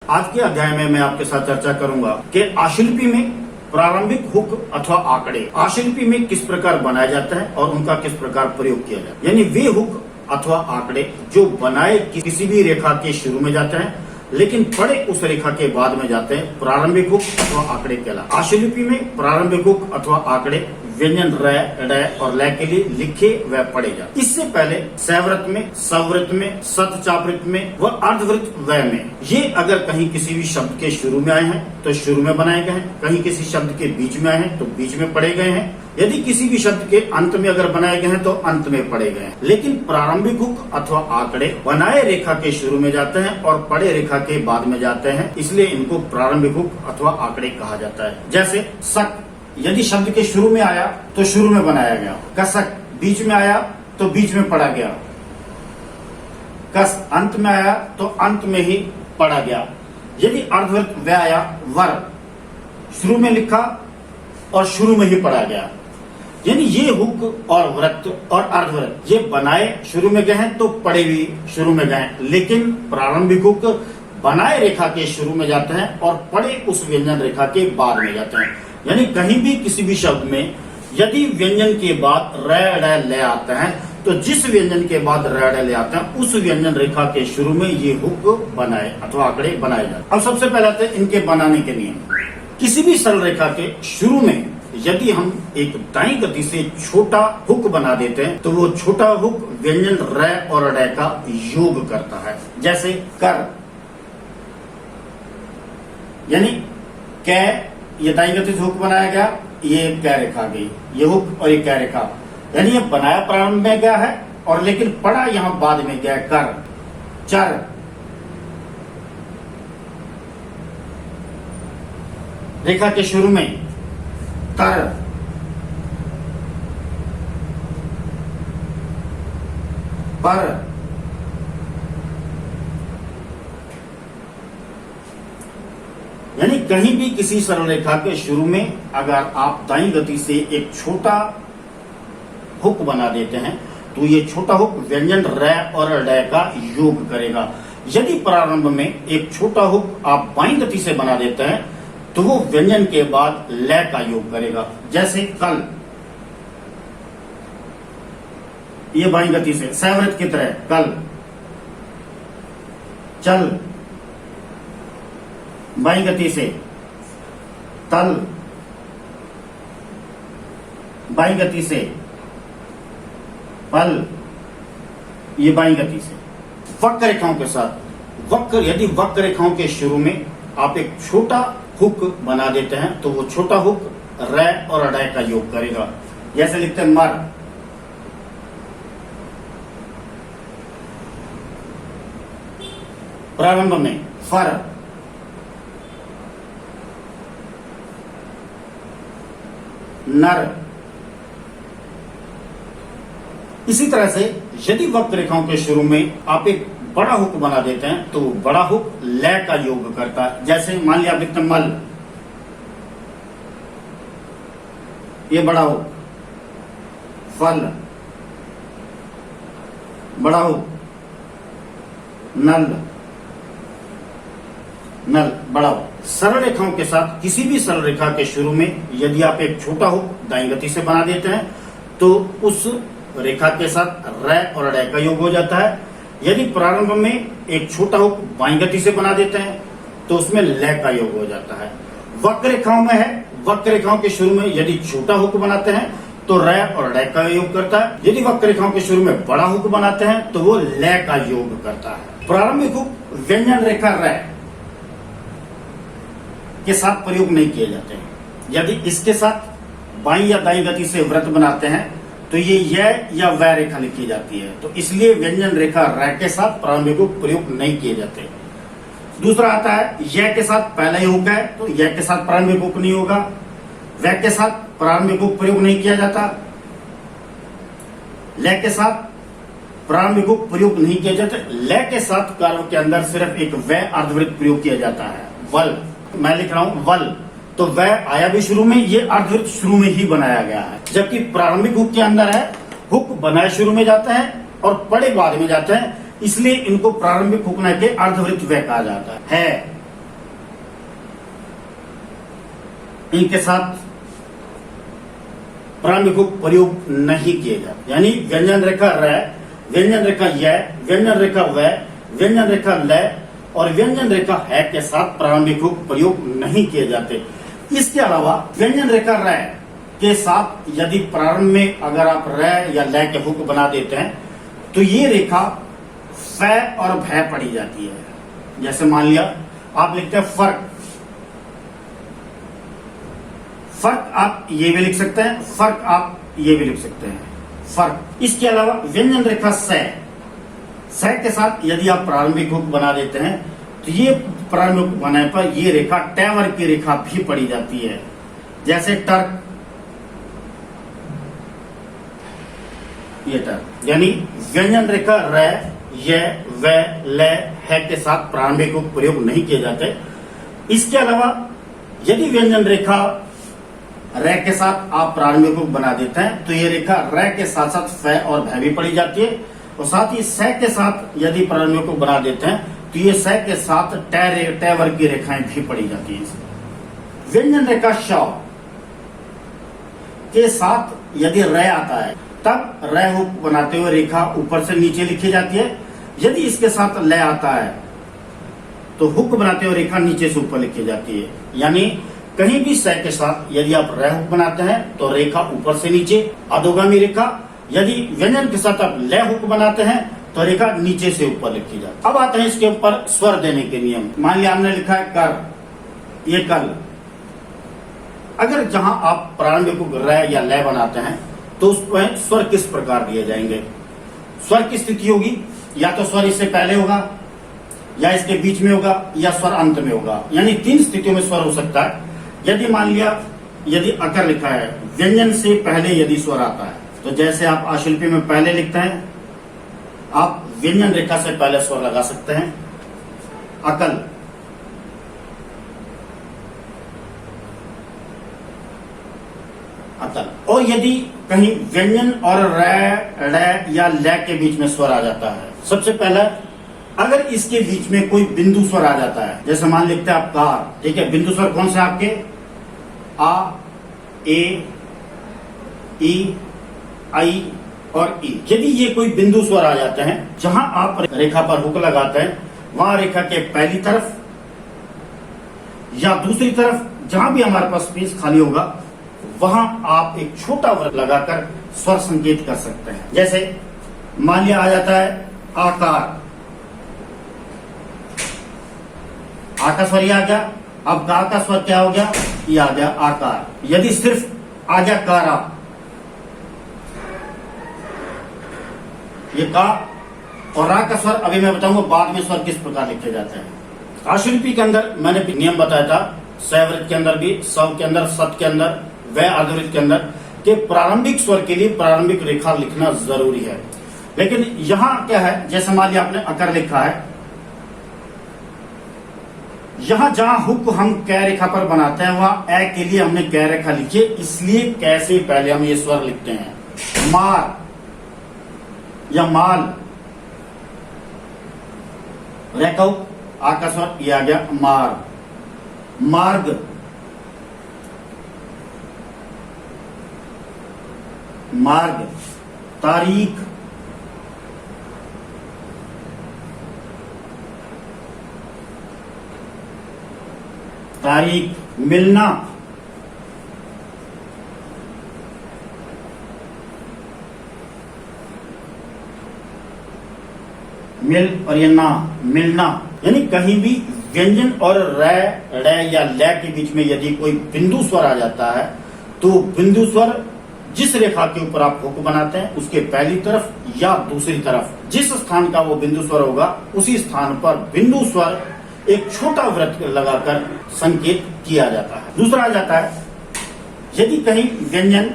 आज के अध्याय में मैं आपके साथ चर्चा करूंगा कि आशुलिपि में प्रारंभिक हुक अथवा आंकड़े आशुलिपि में किस प्रकार बनाए जाते हैं और उनका किस प्रकार प्रयोग किया जाता है। यानी वे हुक अथवा आंकड़े जो बनाए किसी भी रेखा के शुरू में जाते हैं लेकिन पढ़े उस रेखा के बाद में जाते हैं, प्रारंभिक हुक अथवा आंकड़े कहलाते हैं। आशुलिपि में प्रारंभिक हुक अथवा आंकड़े व्यंजन र, ड और ल के लिए लिखे व पढ़े जाते। इससे पहले सवृत में, सवृत में, शतचापृत में व अर्धवृत व में ये अगर कहीं किसी भी शब्द के शुरू में आए हैं तो शुरू में बनाए गए हैं, कहीं किसी शब्द के बीच में आए हैं तो बीच में पढ़े गए हैं, यदि किसी भी शब्द के अंत में अगर बनाए गए हैं तो अंत में पढ़े गए हैं। लेकिन प्रारंभिक हुक अथवा आंकड़े बनाए रेखा के शुरू में जाते हैं और पढ़े रेखा के बाद में जाते हैं, इसलिए इनको प्रारंभिक हुक अथवा आंकड़े कहा जाता है। जैसे सक यदि शब्द के शुरू में आया तो शुरू में बनाया गया, कसक बीच में आया तो बीच में पढ़ा गया, कस अंत में आया तो अंत में ही पढ़ा गया। यदि अर्धवृत व आया, वर शुरू में लिखा और शुरू में ही पढ़ा गया। यानी ये हुक और वृत्त और अर्धवृत्त ये बनाए शुरू में गए हैं तो पढ़े भी शुरू में गए, लेकिन प्रारंभिक हुक बनाए रेखा के शुरू में जाते हैं और पढ़े उस व्यंजन रेखा के बाद में जाते हैं। यानी कहीं भी किसी भी शब्द में यदि व्यंजन के बाद र, ड, ल आते हैं तो जिस व्यंजन के बाद र, ड, ल आते हैं उस व्यंजन रेखा के शुरू में ये हुक बनाए अथवा आंकड़े बनाए जाते हैं। अब सबसे पहले आते हैं इनके बनाने के नियम। किसी भी सरल रेखा के शुरू में यदि हम एक दाईं गति से छोटा हुक बना देते हैं तो वो छोटा हुक व्यंजन र और ड का योग करता है। जैसे कर यानी कै, ये दाईं गति से हुक बनाया गया, ये कै रेखा गई, ये हुक और ये कै रेखा, यानी ये बनाया प्रारंभ में गया है और लेकिन पढ़ा यहां बाद में गया। कर, चर रेखा के शुरू में, तर, पर, यानी कहीं भी किसी सरल रेखा के शुरू में अगर आप दाईं गति से एक छोटा हुक बना देते हैं तो ये छोटा हुक व्यंजन र और ड का योग करेगा। यदि प्रारंभ में एक छोटा हुक आप बाईं गति से बना देते हैं तो वो व्यंजन के बाद ल का योग करेगा। जैसे कल, ये बाईं गति से सवृत की तरह कल, चल बाईं गति से, तल बाईं गति से, पल ये बाईं गति से। वक्र रेखाओं के साथ वक्र यदि वक्र रेखाओं के शुरू में आप एक छोटा हुक बना देते हैं तो वो छोटा हुक र और ड का योग करेगा। जैसे लिखते हैं मर, प्रारंभ में फर, नर। इसी तरह से यदि वक्र रेखाओं के शुरू में आप एक बड़ा हुक बना देते हैं तो बड़ा हुक ल का योग करता है। जैसे मान लिया आप लिखते हैं मल, ये बड़ा हुक, फल बड़ा हुक, नल, नल बड़ा हुक। सरल रेखाओं के साथ किसी भी सरल रेखा के शुरू में यदि आप एक छोटा हुक दाईं गति से बना देते हैं तो उस रेखा के साथ र और ड का योग हो जाता है। यदि प्रारंभ में एक छोटा हुक बाईं गति से बना देते हैं तो उसमें ल का योग हो जाता है। वक्र रेखाओं में है, वक्र रेखाओं के शुरू में यदि छोटा हुक बनाते हैं तो र और ड का योग करता है। यदि वक्र रेखाओं के शुरू में बड़ा हुक बनाते हैं तो वो ल का योग करता है। प्रारंभिक हुक व्यंजन रेखा र के साथ प्रयोग नहीं किए जाते हैं। यदि इसके साथ बाईं या दाईं गति से वृत्त बनाते हैं तो ये य या व रेखा लिखी जाती है, तो इसलिए व्यंजन रेखा र के साथ प्रारंभिक हुक प्रयोग नहीं किए जाते। दूसरा आता है य के साथ पहला ही हुक है तो य के साथ प्रारंभिक हुक नहीं होगा, व के साथ प्रारंभिक हुक प्रयोग नहीं किया जाता, ल के साथ प्रारंभिक हुक प्रयोग नहीं किया जाता। ल के साथ कालों के अंदर सिर्फ एक व अर्धवृत्त प्रयोग किया जाता है। वल, मैं लिख रहा हूं वल, तो वह आया भी शुरू में, ये अर्धवृत्त शुरू में ही बनाया गया है। जबकि प्रारंभिक हुक के अंदर है हुक बनाए शुरू में जाते हैं और पड़े बाद में जाते हैं, इसलिए इनको प्रारंभिक हुक न के अर्धवृत्त व कहा जाता है। इनके साथ प्रारंभिक हुक प्रयोग नहीं किए जाते। यानी व्यंजन रेखा र, व्यंजन रेखा य, व्यंजन रेखा व, व्यंजन रेखा ल और व्यंजन रेखा है के साथ प्रारंभिक हुक प्रयोग नहीं किए जाते। इसके अलावा व्यंजन रेखा र के साथ यदि प्रारंभ में अगर आप र या ल के हुक बना देते हैं तो ये रेखा फ और भ पड़ी जाती है। जैसे मान लिया आप लिखते हैं फर्क, फर्क आप ये भी लिख सकते हैं, फर्क आप ये भी लिख सकते हैं, फर्क। इसके अलावा व्यंजन रेखा स के साथ यदि आप प्रारंभिक हुक बना देते हैं तो ये प्रारंभिक हुक बनाने पर ये रेखा ट वर्ग की रेखा भी पड़ी जाती है। जैसे टर्क, ये टर्क। यानी व्यंजन रेखा र, य, व, ल, है के साथ प्रारंभिक हुक प्रयोग नहीं किए जाते। इसके अलावा यदि व्यंजन रेखा र के साथ आप प्रारंभिक हुक बना देते हैं तो ये रेखा र के साथ साथ फ और भ भी पड़ी जाती है और साथ ही स के साथ यदि प्रारंभिक हुक बना देते हैं तो ये स के साथ ट वर्ग की रेखाएं भी पड़ी जाती हैं। व्यंजन रेखा श के साथ यदि र आता है तब र हुक बनाते हुए रेखा ऊपर से नीचे लिखी जाती है। यदि इसके साथ ल आता है तो हुक बनाते हुए रेखा नीचे से ऊपर लिखी जाती है। यानी कहीं भी स के साथ यदि आप र हुक बनाते हैं तो रेखा ऊपर से नीचे अधोगामी रेखा, यदि व्यंजन के साथ आप ल हुक बनाते हैं तो रेखा नीचे से ऊपर लिखी जाती है। अब आते हैं इसके ऊपर स्वर देने के नियम। मान लिया हमने लिखा है कर, ये कल। अगर जहां आप प्रारंभिक हुक र या ल बनाते हैं तो उसमें स्वर किस प्रकार दिए जाएंगे? स्वर की स्थिति होगी या तो स्वर इससे पहले होगा या इसके बीच में होगा या स्वर अंत में होगा। यानी 3 स्थितियों में स्वर हो सकता है। यदि मान लिया यदि अकर लिखा है, व्यंजन से पहले यदि स्वर आता है तो जैसे आप आशिल्पी में पहले लिखते हैं आप व्यंजन रेखा से पहले स्वर लगा सकते हैं, अकल। अकल। और यदि कहीं व्यंजन और र, ड़ या ल के बीच में स्वर आ जाता है, सबसे पहला अगर इसके बीच में कोई बिंदु स्वर आ जाता है, जैसे मान लिखते हैं आप कार, ठीक है। बिंदु स्वर कौन से आपके? आ, ए, ई, आई और ई। यदि ये कोई बिंदु स्वर आ जाते हैं जहां आप रेखा पर हुक लगाते हैं वहां रेखा के पहली तरफ या दूसरी तरफ जहां भी हमारे पास स्पेस खाली होगा वहां आप एक छोटा वृत्त लगाकर स्वर संकेत कर सकते हैं। जैसे मान लिया आ जाता है आकार, आ का स्वर आ गया। अब गा का स्वर क्या हो गया? ये आ गया आकार। यदि सिर्फ आ गया कारा, ये का और रा का स्वर अभी मैं बताऊंगा बाद में स्वर किस प्रकार लिखे जाते हैं। आशिल्पी के अंदर मैंने नियम बताया था, सवृत के अंदर भी, सव के अंदर, सत के अंदर, व अर्धवृत्त के अंदर, कि प्रारंभिक स्वर के लिए प्रारंभिक रेखा लिखना जरूरी है। लेकिन यहां क्या है, जैसे मान लिया आपने अकर लिखा है, यहां जहां हुक हम कै रेखा पर बनाते हैं वहां ए के लिए हमने कै रेखा लिखी है, इसलिए कैसे पहले हम ये स्वर लिखते हैं। मार या माल, रेखा आ का स्वर ये आ गया मार। मार्ग, मार्ग। तारीख, तारीख। मिलना, मिल और ये ना, मिलना। यानी कहीं भी व्यंजन और र, ड़ या ल के बीच में यदि कोई बिंदु स्वर आ जाता है तो बिंदु स्वर जिस रेखा के ऊपर आप हुक बनाते हैं उसके पहली तरफ या दूसरी तरफ जिस स्थान का वो बिंदु स्वर होगा उसी स्थान पर बिंदु स्वर एक छोटा वृत्त लगाकर संकेत किया जाता है। दूसरा आ जाता है यदि कहीं व्यंजन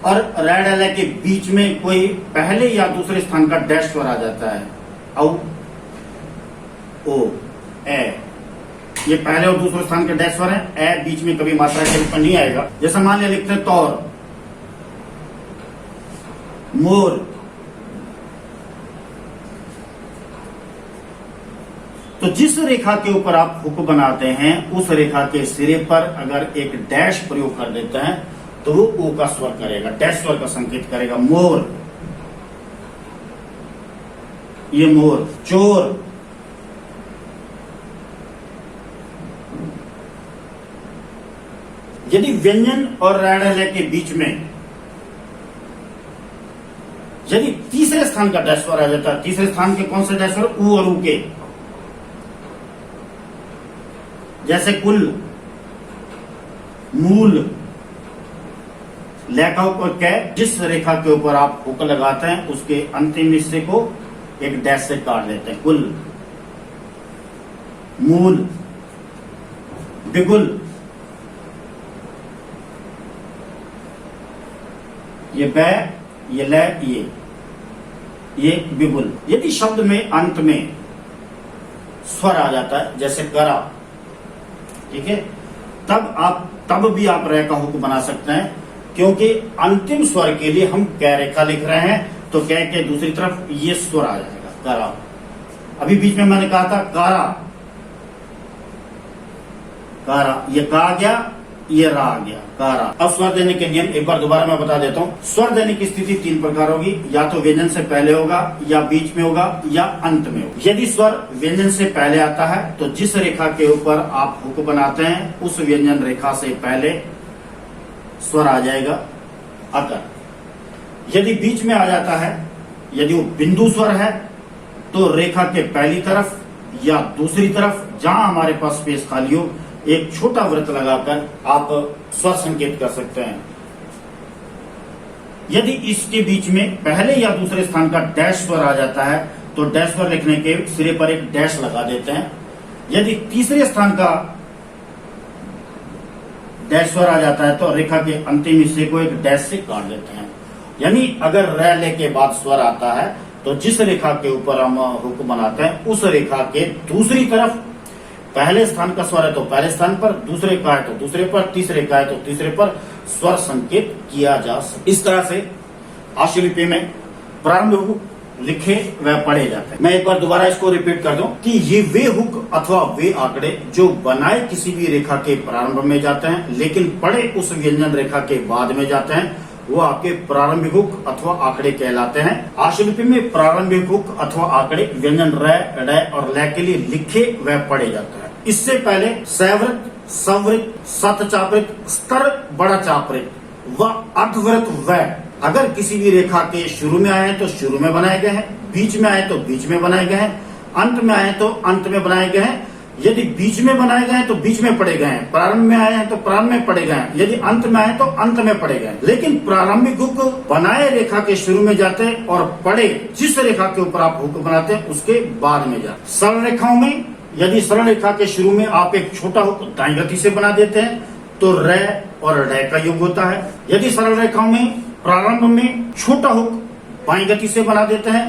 और र के बीच में कोई पहले या दूसरे स्थान का डैश स्वर आ जाता है, औ, ओ, ए, ये पहले और दूसरे स्थान के डैश स्वर है। ए बीच में कभी मात्रा के रूप में नहीं आएगा। जैसे मान लिया लिखते हैं तौर, मोर, तो जिस रेखा के ऊपर आप हुक बनाते हैं उस रेखा के सिरे पर अगर एक डैश प्रयोग कर देते हैं तो वो ओ का स्वर करेगा, डैश स्वर का संकेत करेगा। मोर, ये मोर। चोर, यदि व्यंजन और रैडले के बीच में यदि तीसरे स्थान का डैश स्वर आ जाता है, तीसरे स्थान के कौन से डैश स्वर? ऊ और ऊ के, जैसे कुल, मूल, लेखा ऊपर कै, जिस रेखा के ऊपर आप हुक लगाते हैं उसके अंतिम हिस्से को एक डैश से काट देते हैं। कुल, मूल, बिगुल, ये बै, ये ले, ये बिगुल। यदि शब्द में अंत में स्वर आ जाता है जैसे करा, ठीक है, तब भी आप रे का हुक बना सकते हैं, क्योंकि अंतिम स्वर के लिए हम कै रेखा लिख रहे हैं तो कै के दूसरी तरफ ये स्वर आ जाएगा, करा। अभी बीच में मैंने कहा था कारा, कारा, ये का आ गया, ये रा आ गया, कारा। अब स्वर देने के नियम एक बार दोबारा मैं बता देता हूं। स्वर देने की स्थिति तीन प्रकार होगी, या तो व्यंजन से पहले होगा, या बीच में होगा, या अंत में होगा। यदि स्वर व्यंजन से पहले आता है तो जिस रेखा के ऊपर आप हुक बनाते हैं उस व्यंजन रेखा से पहले स्वर आ जाएगा, अकर। यदि बीच में आ जाता है, यदि वो बिंदु स्वर है, तो रेखा के पहली तरफ या दूसरी तरफ जहां हमारे पास स्पेस खाली हो एक छोटा वृत्त लगाकर आप स्वर संकेत कर सकते हैं। यदि इसके बीच में पहले या दूसरे स्थान का डैश स्वर आ जाता है तो डैश स्वर लिखने के सिरे पर एक डैश लगा देते हैं। यदि तीसरे स्थान का डैश स्वर आ जाता है तो रेखा के अंतिम हिस्से को एक डैश से काट देते हैं। यानी अगर रे ले के बाद स्वर आता है तो जिस रेखा के ऊपर हम हुक बनाते हैं उस रेखा के दूसरी तरफ पहले स्थान का स्वर है तो पहले स्थान पर, दूसरे का है तो दूसरे पर, तीसरे का है तो तीसरे पर स्वर संकेत किया जा सकता। इस तरह से आशुलिपि में प्रारंभ हुक लिखे व पढ़े जाते हैं। मैं एक बार दोबारा इसको रिपीट कर दूं कि ये वे हुक अथवा वे आंकड़े जो बनाए किसी भी रेखा के प्रारंभ में जाते हैं लेकिन पढ़े उस व्यंजन रेखा के बाद में जाते हैं, वो आपके प्रारंभिक हुक अथवा आंकड़े कहलाते हैं। आशुलिपि में प्रारंभिक हुक अथवा आंकड़े व्यंजन र, ड और ल के लिए लिखे व पढ़े जाते हैं। इससे पहले सवृत, सवृत, सतचापृत, स्तर, बड़ा चापृत व अर्धवृत व अगर किसी भी रेखा के शुरू में आए हैं तो शुरू में बनाए गए हैं, बीच में आए तो बीच में बनाए गए हैं, अंत में आए तो अंत में बनाए गए हैं। यदि बीच में बनाए गए हैं तो बीच में पढ़े गए हैं, प्रारंभ में आए हैं तो प्रारंभ में पढ़े गए हैं, यदि अंत में आए तो अंत में पढ़े गए। लेकिन प्रारंभिक हुक बनाए रेखा के शुरू में जाते हैं और पढ़े जिस रेखा के ऊपर आप हुक बनाते हैं उसके बाद में जाते। सरल रेखाओं में यदि सरल रेखा के शुरू में आप एक छोटा हुक दाईं गति से बना देते हैं तो र और ड का योग होता है। यदि सरल रेखाओं में प्रारंभ में छोटा हुक बाईं गति से बना देते हैं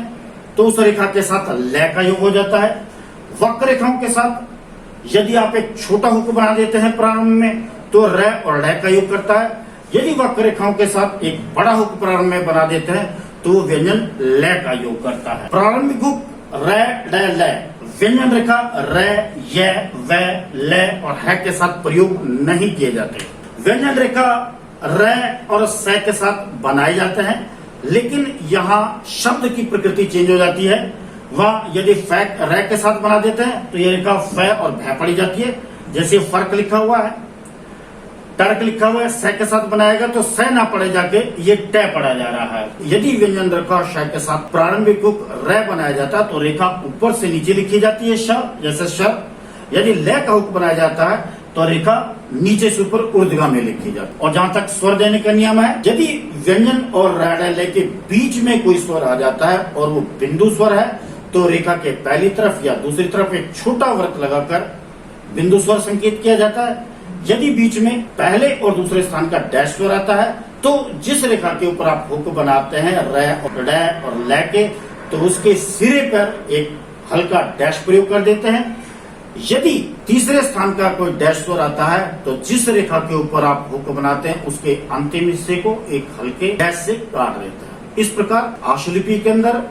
तो उस रेखा के साथ ल का योग हो जाता है। वक्र रेखाओं के साथ यदि आप एक छोटा हुक बना देते हैं प्रारंभ में तो र और ड का योग करता है। यदि वक्र रेखाओं के साथ एक बड़ा हुक प्रारंभ में बना देते हैं तो वो व्यंजन ल का योग करता है। प्रारंभिक हुक र, ड, ल, व्यंजन रेखा र, य, व, ल और ह के साथ प्रयोग नहीं किए जाते। व्यंजन रेखा र और स के साथ बनाए जाते हैं, लेकिन यहाँ शब्द की प्रकृति चेंज हो जाती है। वह यदि र के साथ बना देते हैं तो ये रेखा फ और भ पड़ी जाती है। जैसे फर्क लिखा हुआ है, तर्क लिखा हुआ है, स के साथ बनाएगा तो स ना पड़े जाके ये ट पढ़ा जा रहा है। यदि व्यंजन रेखा श के साथ प्रारंभिक हुक र बनाया जाता तो रेखा ऊपर से नीचे लिखी जाती है, श जैसे श। यदि ल का हुक बनाया जाता है तो रेखा नीचे से ऊपर ऊर्ध्वगामी लिखी जाती है। और जहां तक स्वर देने का नियम है, यदि व्यंजन और र के बीच में कोई स्वर आ जाता है और वो बिंदु स्वर है तो रेखा के पहली तरफ या दूसरी तरफ एक छोटा वृत्त लगाकर बिंदु स्वर संकेत किया जाता है। यदि बीच में पहले और दूसरे स्थान का डैश स्वर आता है तो जिस रेखा के ऊपर आप हुक बनाते हैं र और ड और ल के, तो उसके सिरे पर एक हल्का डैश प्रयोग कर देते हैं। यदि तीसरे स्थान का कोई डैश स्वर आता है तो जिस रेखा के ऊपर आप हुक बनाते हैं उसके अंतिम हिस्से को एक हल्के डैश से काट देते हैं। इस प्रकार आशुलिपि के अंदर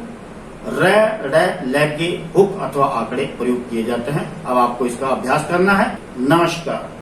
र ड ल के हुक अथवा आंकड़े प्रयोग किए जाते हैं। अब आपको इसका अभ्यास करना है। नमस्कार।